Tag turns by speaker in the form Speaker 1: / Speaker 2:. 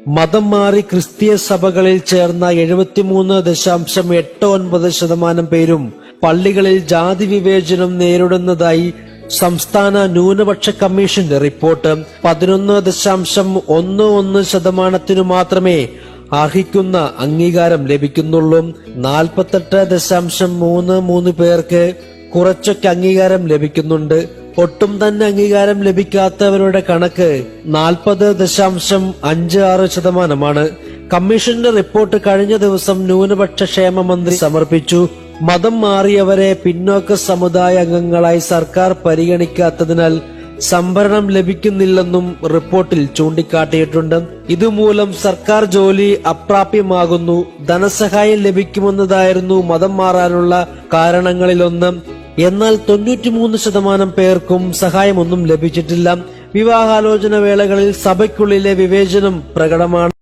Speaker 1: മതം മാറി ക്രിസ്തീയ സഭകളിൽ ചേർന്ന 73.89% പേരും പള്ളികളിൽ ജാതി വിവേചനം നേരിടുന്നതായി സംസ്ഥാന ന്യൂനപക്ഷ കമ്മീഷന്റെ റിപ്പോർട്ട്. 11.11% മാത്രമേ അർഹിക്കുന്ന അംഗീകാരം ലഭിക്കുന്നുള്ളൂ. 48.33 പേർക്ക് കുറച്ചൊക്കെ അംഗീകാരം ലഭിക്കുന്നുണ്ട്. ഒട്ടും തന്നെ അംഗീകാരം ലഭിക്കാത്തവരുടെ കണക്ക് 40.56%. കമ്മീഷന്റെ റിപ്പോർട്ട് കഴിഞ്ഞ ദിവസം ന്യൂനപക്ഷ ക്ഷേമ മന്ത്രി സമർപ്പിച്ചു. മതം മാറിയവരെ പിന്നോക്ക സമുദായ അംഗങ്ങളായി സർക്കാർ പരിഗണിക്കാത്തതിനാൽ സംവരണം ലഭിക്കുന്നില്ലെന്നും റിപ്പോർട്ടിൽ ചൂണ്ടിക്കാട്ടിയിട്ടുണ്ട്. ഇതുമൂലം സർക്കാർ ജോലി അപ്രാപ്യമാകുന്നു. ധനസഹായം ലഭിക്കുമെന്നതായിരുന്നു മതം മാറാനുള്ള കാരണങ്ങളിലൊന്ന്. എന്നാൽ 93% പേർക്കും സഹായമൊന്നും ലഭിച്ചിട്ടില്ല. വിവാഹാലോചന വേളകളിൽ സഭയ്ക്കുള്ളിലെ വിവേചനം പ്രകടമാണ്.